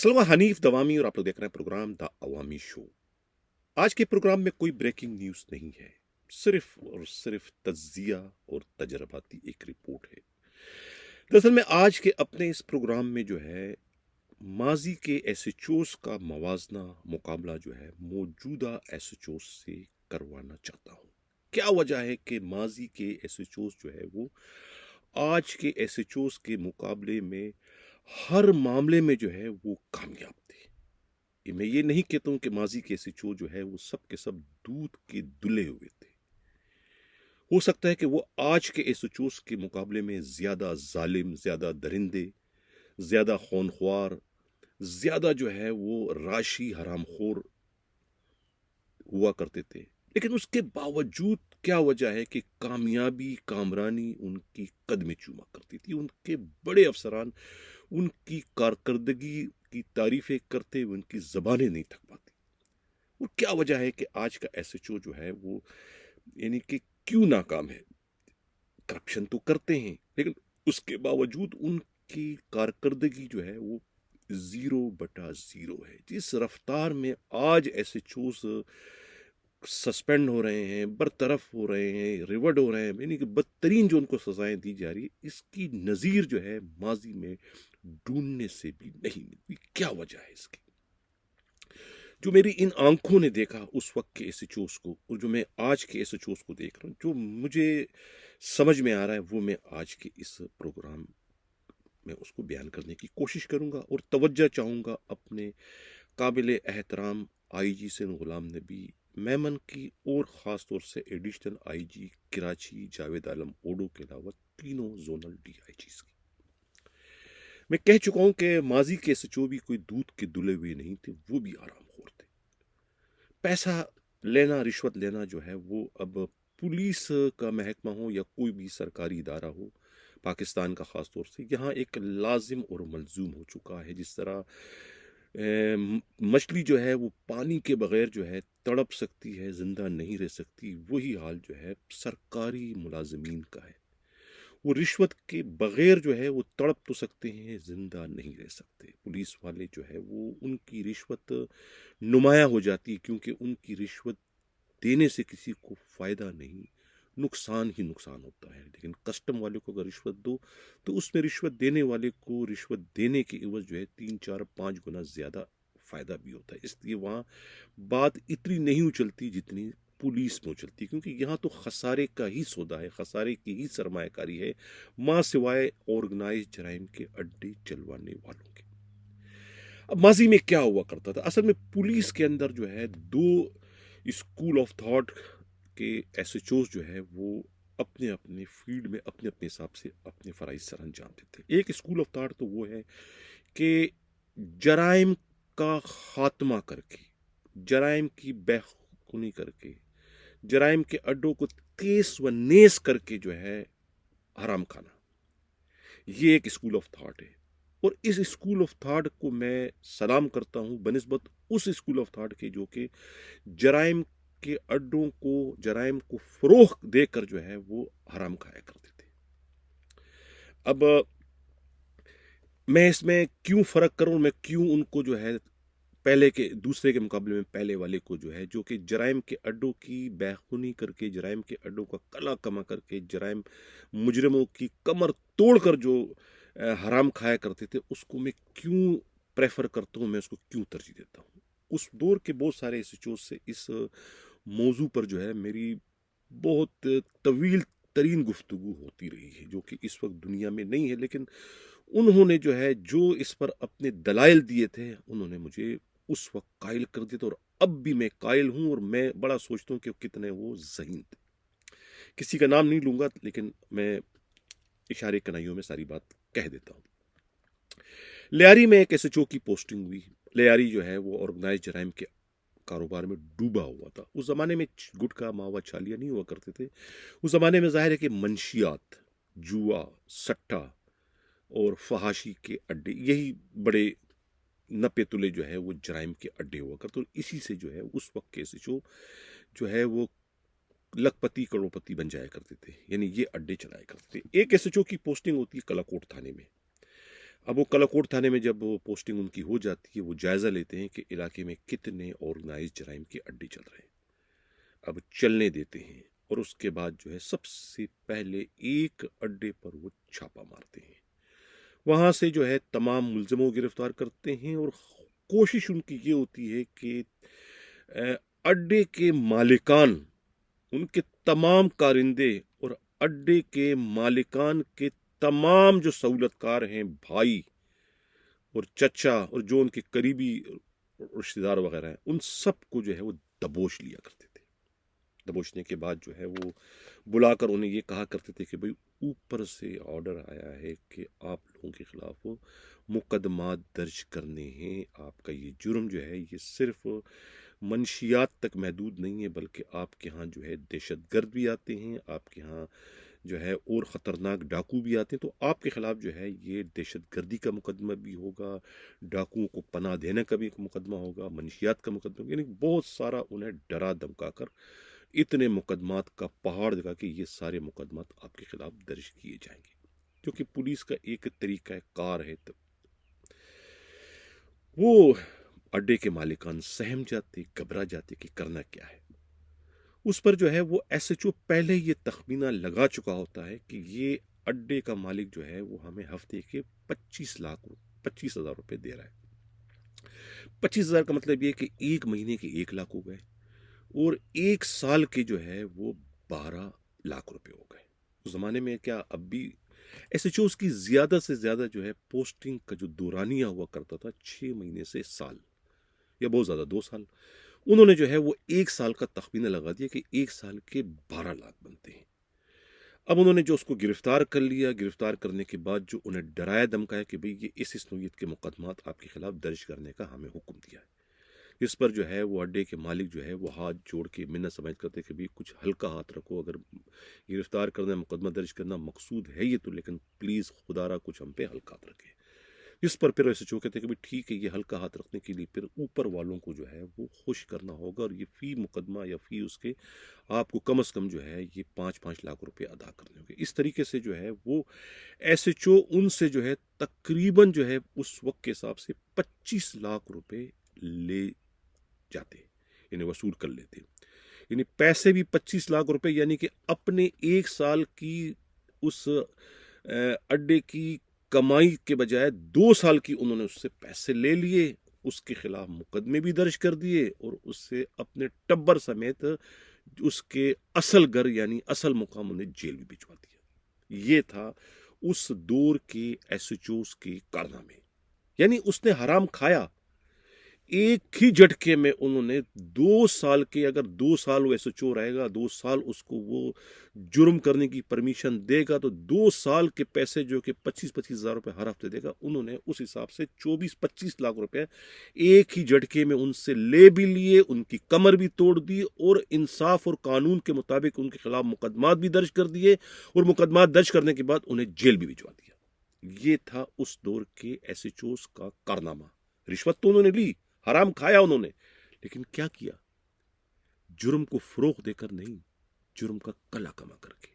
असलम हनीफ दवामी और आप लोग देख रहे हैं प्रोग्राम द अवामी शो। आज के प्रोग्राम में कोई ब्रेकिंग न्यूज़ नहीं है, सिर्फ और सिर्फ तज्जिया और तजर्बाती एक रिपोर्ट है। दरअसल में आज के अपने इस प्रोग्राम में जो है माजी के एसएचओस का मवाजना मुकाबला जो है मौजूदा एसएचओस से करवाना चाहता हूँ। क्या वजह है कि माजी के एसएचओस जो है वो आज के एसएचओस के मुकाबले में हर मामले में जो है वो कामयाब थे। मैं ये नहीं कहता हूँ कि माजी के एसएचओ जो है वो सब के सब दूध के दुले हुए थे। हो सकता है कि वो आज के एसएचओस के मुकाबले में ज्यादा जालिम, ज्यादा दरिंदे, ज्यादा खूनख्वार, ज्यादा जो है वो राशि हरामखोर हुआ करते थे। लेकिन उसके बावजूद क्या वजह है कि कामयाबी, कामरानी उनकी कद में चूमा करती थी। उनके बड़े अफसरान उनकी कारकर्दगी की तारीफें करते हुए उनकी जबानें नहीं थक पाती। और क्या वजह है कि आज का एसएचओ जो है वो यानी कि क्यों नाकाम है? करप्शन तो करते हैं, लेकिन उसके बावजूद उनकी कारकर्दगी जो है वो 0/0 है। जिस रफ्तार में आज एसएचओ सस्पेंड हो रहे हैं, बरतरफ हो रहे हैं, रिवर्ड हो रहे हैं, यानी कि बदतरीन जो उनको सजाएं दी जा रही है, इसकी नज़ीर जो है माजी में ढूंढने से भी नहीं मिलती। क्या वजह है इसकी? जो मेरी इन आंखों ने देखा उस वक्त के एसएचओस को और जो मैं आज के एसएचओस को देख रहा हूँ, जो मुझे समझ में आ रहा है, वो मैं आज के इस प्रोग्राम में उसको बयान करने की कोशिश करूंगा और तवज्जो चाहूंगा अपने काबिल एहतराम आईजी से गुलाम नबी मेमन की और ख़ास तौर से एडिशनल आईजी कराची जावेद आलम ओडो के अलावा तीनों जोनल डीआईजीज की। मैं कह चुका हूं कि माजी के एसएचओ भी कोई दूध के दुले हुए नहीं थे, वो भी आरामखोर थे। पैसा लेना, रिश्वत लेना जो है वो अब पुलिस का महकमा हो या कोई भी सरकारी इदारा हो, पाकिस्तान का ख़ास तौर से यहाँ एक लाजिम और मलजूम हो चुका है। जिस तरह मछली जो है वो पानी के बगैर जो है तड़प सकती है, जिंदा नहीं रह सकती, वही हाल जो है सरकारी मुलाजमीन का है। वो रिश्वत के बगैर जो है वो तड़प तो सकते हैं, जिंदा नहीं रह सकते। पुलिस वाले जो है वो उनकी रिश्वत नुमाया हो जाती है, क्योंकि उनकी रिश्वत देने से किसी को फायदा नहीं, नुकसान ही नुकसान होता है। लेकिन कस्टम वाले को अगर रिश्वत दो तो उसमें रिश्वत देने वाले को रिश्वत देने के एवज जो है 3, 4, 5 गुना ज़्यादा फ़ायदा भी होता है। इसलिए वहाँ बात इतनी नहीं उछलती जितनी पुलिस में उछलती, क्योंकि यहाँ तो खसारे का ही सौदा है, खसारे की ही सरमायाकारी है, माँ सिवाय ऑर्गेनाइज जराइम के अड्डे चलवाने वालों के। अब माजी में क्या हुआ करता था? असल में पुलिस के अंदर जो है दो स्कूल ऑफ थॉट के एसएचओस जो है वो अपने अपने फील्ड में अपने अपने हिसाब से अपने फराइज सर अंजाम देते हैं। एक स्कूल ऑफ थॉट तो वो है कि जराइम का खात्मा करके, जराइम की बेखुनी करके, जराइम के अड्डों को तेज व नेस करके जो है हराम खाना, ये एक स्कूल ऑफ थॉट है। और इस स्कूल ऑफ थॉट को मैं सलाम करता हूँ बनस्बत उस स्कूल ऑफ थॉट के जो कि जराइम के अड्डों को, जराइम को फरोख देकर जो है वो हराम खाया करते थे। अब मैं इसमें क्यों फ़र्क करूं, मैं क्यों उनको जो है पहले के दूसरे के मुकाबले में पहले वाले को जो है जो कि जराइम के अड्डों की बेखुनी करके, जराइम के अड्डों का कला कमा करके, जराइम मुजरमों की कमर तोड़कर जो हराम खाया करते थे, उसको मैं क्यों प्रेफर करता हूँ, मैं उसको क्यों तरजीह देता हूँ। उस दौर के बहुत सारे एसएचओ से इस मौजू पर जो है मेरी बहुत तवील तरीन गुफ्तगू होती रही है, जो कि इस वक्त दुनिया में नहीं है। लेकिन उन्होंने जो है जो इस पर अपने दलाइल दिए थे, उन्होंने मुझे उस वक्त कायल कर दिया था और अब भी मैं कायल हूं। और मैं बड़ा सोचता हूं कि कितने वो ज़हीन थे। किसी का नाम नहीं लूंगा, लेकिन मैं इशारे कनाइयों में सारी बात कह देता हूं। लियारी में एक एसएचओ की पोस्टिंग हुई। लियारी जो है वो ऑर्गेनाइज जराइम के कारोबार में डूबा हुआ था। उस ज़माने में गुटखा, मावा, छालिया नहीं हुआ करते थे। उस ज़माने में जाहिर है कि मंशियात, जुआ, सट्टा और फहाशी के अड्डे, यही बड़े नपे तुले जो है वो जराइम के अड्डे हुआ करते। तो इसी से जो है उस वक्त के एसएचओ जो है वो लखपति करोड़पति बन जाया करते थे, यानी ये अड्डे चलाया करते थे। एक एसएचओ की पोस्टिंग होती है कलाकोट थाने में। अब वो कलाकोट थाने में जब वो पोस्टिंग उनकी हो जाती है, वो जायज़ा लेते हैं कि इलाके में कितने ऑर्गेनाइज जराइम के अड्डे चल रहे हैं। अब चलने देते हैं और उसके बाद जो है सबसे पहले एक अड्डे पर वो छापा मारते हैं। वहाँ से जो है तमाम मुलज़िमों को गिरफ्तार करते हैं और कोशिश उनकी ये होती है कि अ, अड्डे के मालिकान, उनके तमाम कारिंदे और अड्डे के मालिकान के तमाम जो सहूलतकार हैं, भाई और चचा और जो उनके करीबी रिश्तेदार वगैरह हैं, उन सब को जो है वो दबोच लिया करते थे। दबोचने के बाद जो है वो बुलाकर उन्हें ये कहा करते थे कि भाई ऊपर से ऑर्डर आया है कि आप लोगों के खिलाफ मुकदमा दर्ज करने हैं। आपका ये जुर्म जो है ये सिर्फ मंशियात तक महदूद नहीं है, बल्कि आपके यहाँ जो है दहशतगर्द भी आते हैं, आपके यहाँ जो है और ख़तरनाक डाकू भी आते हैं, तो आपके ख़िलाफ़ जो है ये दहशतगर्दी का मुकदमा भी होगा, डाकुओं को पनाह देने का भी एक मुकदमा होगा, मंशियात का मुकदमा होगा। यानी बहुत सारा उन्हें डरा धमका कर इतने मुकदमात का पहाड़ दिखा कि ये सारे मुकदमात आपके खिलाफ दर्ज किए जाएंगे, क्योंकि पुलिस का एक तरीका कार है। तब वो अड्डे के मालिकान सहम जाते, घबरा जाते कि करना क्या है। उस पर जो है वो एसएचओ पहले ये तखमीना लगा चुका होता है कि ये अड्डे का मालिक जो है वो हमें हफ्ते के 25,000 रुपए दे रहा है। 25,000 का मतलब ये कि एक महीने के 1 लाख हो गए और एक साल के जो है वो 12 लाख रुपए हो गए। उस जमाने में क्या अब भी एसएचओ की ज्यादा से ज्यादा जो है पोस्टिंग का जो दौरानिया हुआ करता था 6 महीने से साल, या बहुत ज्यादा 2 साल। उन्होंने जो है वो एक साल का तखमीना लगा दिया कि एक साल के 12 लाख बनते हैं। अब उन्होंने जो उसको गिरफ्तार कर लिया, गिरफ्तार करने के बाद जो उन्हें डराया धमकाया कि भाई ये इस नौयत के मुकदमात आपके खिलाफ दर्ज करने का हमें हुक्म दिया है। इस पर जो है वो अड्डे के मालिक जो है वो हाथ जोड़ के मिन्नत समझ करते कि भाई कुछ हल्का हाथ रखो, अगर गिरफ्तार करना, मुकदमा दर्ज करना मकसूद है ये तो, लेकिन प्लीज़ खुदारा कुछ हम पे हल्का हाथ रखे। इस पर फिर ऐसे चो कहते कि भाई ठीक है, ये हल्का हाथ रखने के लिए फिर ऊपर वालों को जो है वो खुश करना होगा और ये फ़ी मुकदमा या फ़ी उसके आपको कम से कम जो है ये 5-5 लाख रुपए अदा करने होंगे। इस तरीके से जो है वो एसएचओ उनसे जो है तकरीबन जो है उस वक्त के हिसाब से 25 लाख रुपए ले जाते, इन्हें वसूल कर लेते। यानी पैसे भी 25 लाख रुपए, यानी कि अपने एक साल की उस अड्डे की कमाई के बजाय 2 साल की उन्होंने उससे पैसे ले लिए, उसके खिलाफ मुकदमे भी दर्ज कर दिए और उससे अपने टब्बर समेत उसके असल घर यानी असल मुकाम उन्हें जेल भी भिजवा दिया। ये था उस दौर के एसएचओस के कारनामे। यानी उसने हराम खाया। एक ही झटके में उन्होंने 2 साल के, अगर 2 साल वो एसएचओ रहेगा, 2 साल उसको वो जुर्म करने की परमिशन देगा, तो 2 साल के पैसे जो कि 25-25 हजार रुपए हर हफ्ते देगा, उन्होंने उस हिसाब से 24-25 लाख रुपए एक ही झटके में उनसे ले भी लिए, उनकी कमर भी तोड़ दी और इंसाफ और कानून के मुताबिक उनके खिलाफ मुकदमात भी दर्ज कर दिए और मुकदमात दर्ज करने के बाद उन्हें जेल भी भिजवा दिया। ये था उस दौर के एसएचओस का कारनामा। रिश्वत तो उन्होंने ली, हराम खाया उन्होंने, लेकिन क्या किया? जुर्म को फरोग देकर नहीं, जुर्म का कला कमा करके,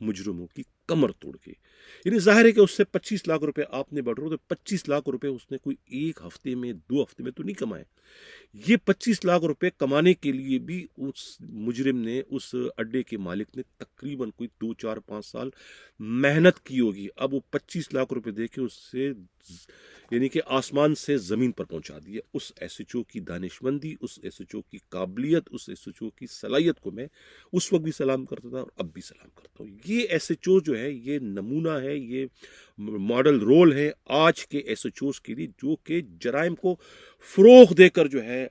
मुजरिमों की कमर तोड़ के। यानी जाहिर है कि उससे 25 लाख रुपए आपने बढ़ रहे हो, तो 25 लाख रुपए उसने कोई एक हफ्ते में 2 हफ्ते में तो नहीं कमाए। ये 25 लाख रुपए कमाने के लिए भी उस मुजरिम ने, उस अड्डे के मालिक ने तकरीबन कोई 2-4-5 साल मेहनत की होगी। अब वो 25 लाख रुपए देके उससे यानी कि आसमान से ज़मीन पर पहुंचा दिया। उस एसएचओ की दानिशमंदी, उस एसएचओ की काबिलियत, उस एसएचओ की सलाहियत को मैं उस वक्त भी सलाम करता था और अब भी सलाम करता हूँ। ये एसएचओ जो है ये नमूना है, ये मॉडल रोल है आज के एसएचओस के लिए, जो कि जराइम को फरोग देकर जो है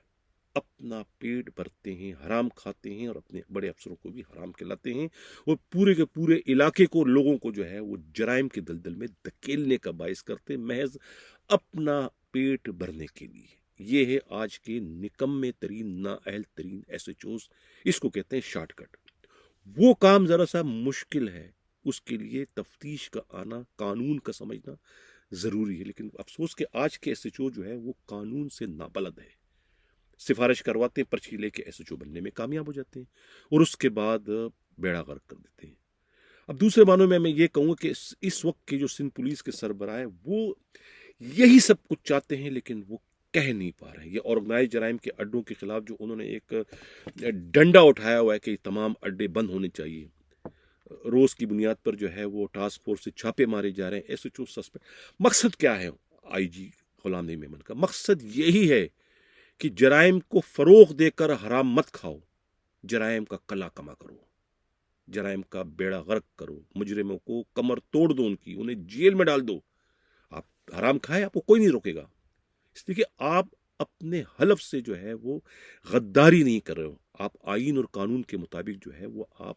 अपना पेट भरते हैं, हराम खाते हैं और अपने बड़े अफसरों को भी हराम खिलाते हैं और पूरे के पूरे इलाके को, लोगों को जो है वो जराइम के दलदल में धकेलने का बायस करते हैं, महज अपना पेट भरने के लिए। ये है आज के निकम्मे तरीन, नाअहल तरीन एसएचओस। इसको कहते हैं शॉर्टकट। वो काम जरा सा मुश्किल है, उसके लिए तफ्तीश का आना, कानून का समझना जरूरी है। लेकिन अफसोस कि आज के एसएचओ जो है वो कानून से नाबलद है। सिफारिश करवाते हैं, पर्ची लेके एसएचओ बनने में कामयाब हो जाते हैं और उसके बाद बेड़ा गर्क कर देते हैं। अब दूसरे मानों में मैं ये कहूँगा कि इस वक्त के जो सिंध पुलिस के सरबराह है वो यही सब कुछ चाहते हैं, लेकिन वो कह नहीं पा रहे हैं। ये ऑर्गेनाइज जराइम के अड्डों के खिलाफ जो उन्होंने एक डंडा उठाया हुआ है कि तमाम अड्डे बंद होने चाहिए, रोज की बुनियाद पर जो है वो टास्क फोर्स से छापे मारे जा रहे हैं, एसएचओ सस्पेंड। मकसद क्या है आईजी गुलाम नबी मेमन का? मकसद यही है कि जराइम को फरोग देकर हराम मत खाओ, जराइम का कला कमा करो, जराइम का बेड़ा गर्क करो, मुजरिमों को कमर तोड़ दो, उनकी उन्हें जेल में डाल दो। आप हराम खाए, आपको कोई नहीं रोकेगा, इसलिए कि आप अपने हलफ से जो है वो गद्दारी नहीं कर रहे हो, आप आईन और कानून के मुताबिक जो है वो आप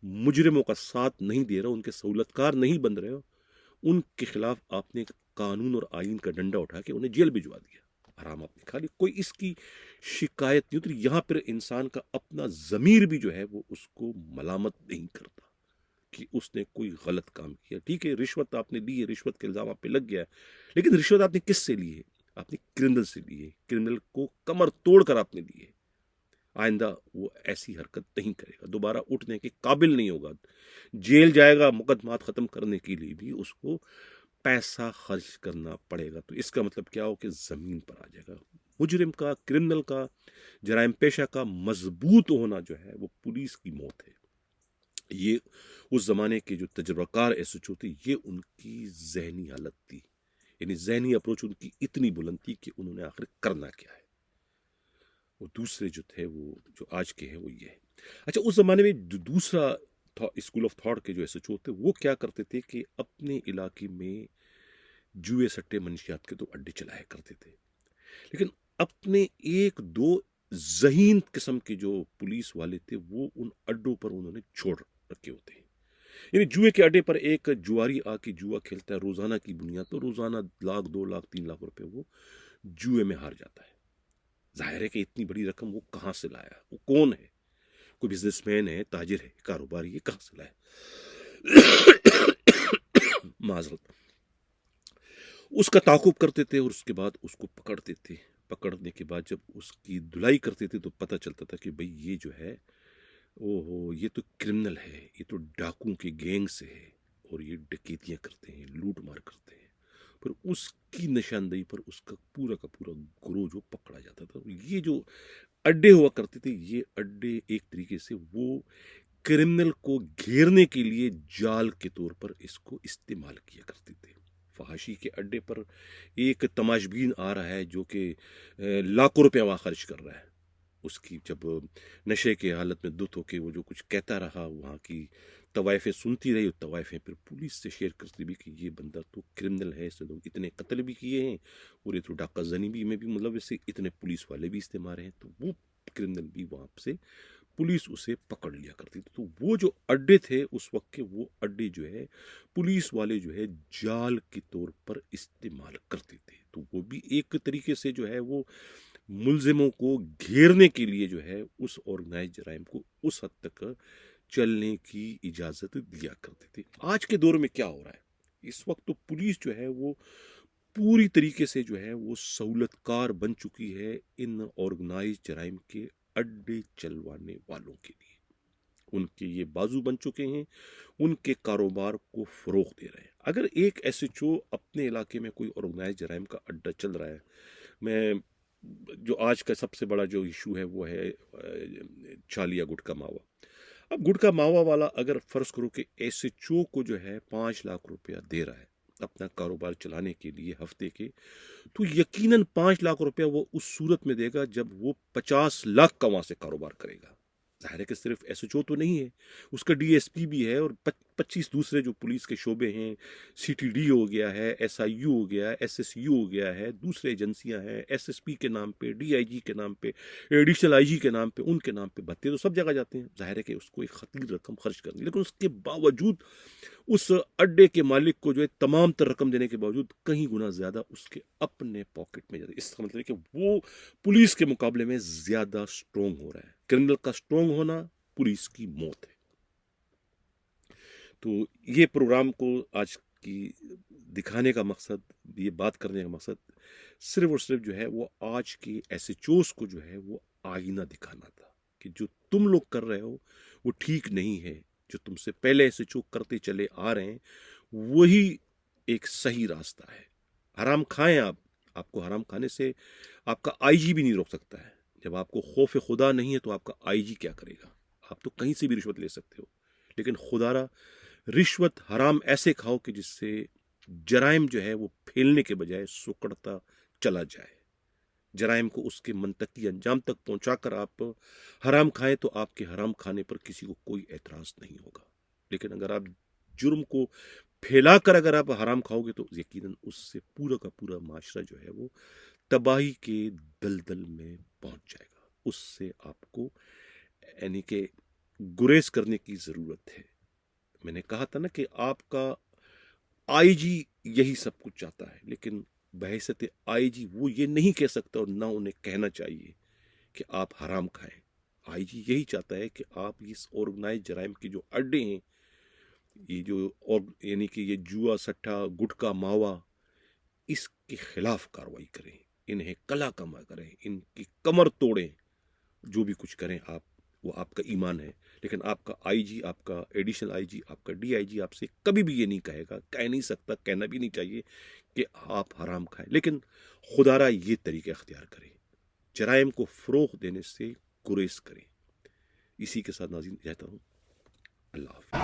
मुजरिमों का साथ नहीं दे रहे हो, उनके सहूलतकार नहीं बन रहे हो, उनके खिलाफ आपने कानून और आईन का डंडा उठा के उन्हें जेल भिजवा दिया, हराम आपने खा लिया, कोई इसकी शिकायत नहीं उतरी। यहां पर इंसान का अपना जमीर भी जो है वो उसको मलामत नहीं करता कि उसने कोई गलत काम किया। ठीक है, रिश्वत आपने दी है, रिश्वत के इल्जाम आप पे लग गया है, लेकिन रिश्वत आपने किससे ली है? आपने क्रिमिनल से ली है, क्रिमिनल को कमर तोड़कर आपने दी है। आइंदा वो ऐसी हरकत नहीं करेगा, दोबारा उठने के काबिल नहीं होगा, जेल जाएगा। मुकदमात खत्म करने के लिए भी उसको पैसा खर्च करना पड़ेगा। तो इसका मतलब क्या हो कि जमीन पर आ जाएगा। मुजरिम का, क्रिमिनल का, जराइम पेशा का मजबूत होना जो है वो पुलिस की मौत है। ये उस जमाने के जो तजर्बाकार एसएचओ थे, ये उनकी जहनी हालत थी, यानी जहनी अप्रोच उनकी इतनी बुलंद थी कि उन्होंने आखिर करना क्या है। वो दूसरे जो थे वो जो आज के हैं वो ये है। अच्छा, उस जमाने में दूसरा स्कूल ऑफ थॉट के जो एसएचओ थे वो क्या करते थे कि अपने इलाके में जुए सट्टे मंशियात के तो अड्डे चलाया करते थे, लेकिन अपने एक दो जहीन किस्म के जो पुलिस वाले थे वो उन अड्डों पर उन्होंने छोड़ रखे होते हैं। यानी जुए के अड्डे पर एक जुआरी आके जुआ खेलता है रोजाना की बुनियाद पर, रोजाना लाख, 2 लाख, 3 लाख रुपए वो जुए में हार जाता है। जाहिर है कि इतनी बड़ी रकम वो कहां से लाया, वो कौन है? कोई बिजनेसमैन है, ताजिर है, कारोबारी है, कहां से लाया? माजरत। उसका ताकुब करते थे और उसके बाद उसको पकड़ते थे। पकड़ने के बाद जब उसकी धुलाई करते थे तो पता चलता था कि भाई ये जो है, ओहो, ये तो क्रिमिनल है, ये तो डाकुओं के गैंग से है और ये डकैतियां करते हैं, लूट मार करते हैं। पर उसकी निशानदेही पर उसका पूरा का पूरा गुरो जो पकड़ा जाता था। ये जो अड्डे हुआ करते थे, ये अड्डे एक तरीके से वो क्रिमिनल को घेरने के लिए जाल के तौर पर इसको इस्तेमाल किया करते थे। फहाशी के अड्डे पर एक तमाशबीन आ रहा है जो कि लाखों रुपया वहाँ खर्च कर रहा है, उसकी जब नशे के हालत में दुत होके वो जो कुछ कहता रहा, वहाँ की तवाइफें सुनती रही, तवाइफें फिर पुलिस से शेयर करती भी कि ये बंदा तो क्रिमिनल है, इसने तो इतने कत्ल भी किए हैं और ये तो डाका जनी भी में भी मतलब इससे इतने पुलिस वाले भी इससे मारे हैं। तो वो क्रिमिनल भी वहाँ से पुलिस उसे पकड़ लिया करती थी। तो वो जो अड्डे थे उस वक्त के, वो अड्डे जो है पुलिस वाले जो है जाल के तौर पर इस्तेमाल करते थे। तो वो भी एक तरीके से जो है वो मुलजिमों को घेरने के लिए जो है उस ऑर्गेनाइज जराइम को उस हद तक चलने की इजाजत दिया करते थे। आज के दौर में क्या हो रहा है, इस वक्त तो पुलिस जो है वो पूरी तरीके से जो है वो सहूलतकार बन चुकी है इन ऑर्गेनाइज जराइम के अड्डे चलवाने वालों के लिए। उनके ये बाजू बन चुके हैं, उनके कारोबार को फरोग दे रहे हैं। अगर एक एसएचओ अपने इलाके में कोई ऑर्गेनाइज जराइम का अड्डा चल रहा है, मैं जो आज का सबसे बड़ा जो इशू है वो है चालिया गुटका मावा। अब गुटका मावा वाला अगर फर्ज करो कि एसएचओ को जो है 5 लाख रुपया दे रहा है अपना कारोबार चलाने के लिए हफ्ते के, तो यकीनन 5 लाख रुपया वो उस सूरत में देगा जब वो 50 लाख का वहां से कारोबार करेगा। जाहिर है कि सिर्फ एसएचओ तो नहीं है, उसका डीएसपी भी है और 25 दूसरे जो पुलिस के शोबे हैं, सीटीडी हो गया है, एसआईयू हो गया है, एसएसयू हो गया है, दूसरे एजेंसियां हैं, एसएसपी के नाम पे, डीआईजी के नाम पे, एडिशनल आईजी के नाम पे, उनके नाम पे भत्ते तो सब जगह जाते हैं। जाहिर है कि उसको एक खतीर रकम खर्च करनी, लेकिन उसके बावजूद उस अड्डे के मालिक को जो है तमाम तर रकम देने के बावजूद कहीं गुना ज्यादा उसके अपने पॉकेट में जाता है। इसका मतलब है कि वो पुलिस के मुकाबले में ज्यादा स्ट्रोंग हो रहा है। क्रिमिनल का स्ट्रोंग होना पुलिस की मौत है। तो ये प्रोग्राम को आज की दिखाने का मकसद, ये बात करने का मकसद सिर्फ और सिर्फ जो है वो आज के एसएचओस को जो है वो आईना दिखाना था कि जो तुम लोग कर रहे हो वो ठीक नहीं है। جو تم سے پہلے سے جو کرتے چلے آ رہے ہیں وہی ایک صحیح راستہ ہے. حرام کھائیں آپ کو حرام کھانے سے آپ کا آئی جی بھی نہیں روک سکتا ہے. جب آپ کو خوف خدا نہیں ہے تو آپ کا آئی جی کیا کرے گا؟ آپ تو کہیں سے بھی رشوت لے سکتے ہو، لیکن خدا را رشوت حرام ایسے کھاؤ کہ جس سے جرائم جو ہے وہ پھیلنے کے بجائے سکڑتا چلا جائے. جرائم کو اس کے منطقی انجام تک پہنچا کر آپ حرام کھائیں تو آپ کے حرام کھانے پر کسی کو کوئی اعتراض نہیں ہوگا. لیکن اگر آپ جرم کو پھیلا کر اگر آپ حرام کھاؤ گے تو یقیناً اس سے پورا کا پورا معاشرہ جو ہے وہ تباہی کے دلدل میں پہنچ جائے گا. اس سے آپ کو یعنی کہ گریز کرنے کی ضرورت ہے. میں نے کہا تھا نا کہ آپ کا آئی جی یہی سب کچھ چاہتا ہے، لیکن بحیثیت آئی جی وہ یہ نہیں کہہ سکتا اور نہ انہیں کہنا چاہیے کہ آپ حرام کھائیں. آئی جی یہی چاہتا ہے کہ آپ اس آرگنائز جرائم کے جو اڈے ہیں، یہ جو یعنی کہ یہ جوا سٹھا گٹکا ماوا، اس کے خلاف کاروائی کریں، انہیں کلا کما کریں، ان کی کمر توڑیں. جو بھی کچھ کریں آپ، وہ آپ کا ایمان ہے. لیکن آپ کا آئی جی، آپ کا ایڈیشنل آئی جی، آپ کا ڈی آئی جی آپ سے کبھی بھی یہ نہیں کہے گا، کہہ نہیں سکتا، کہنا بھی نہیں چاہیے کہ آپ حرام کھائیں. لیکن خدا را یہ طریقہ اختیار کریں، جرائم کو فروغ دینے سے گریز کریں. اسی کے ساتھ ناظرین کہتا ہوں اللہ حافظ.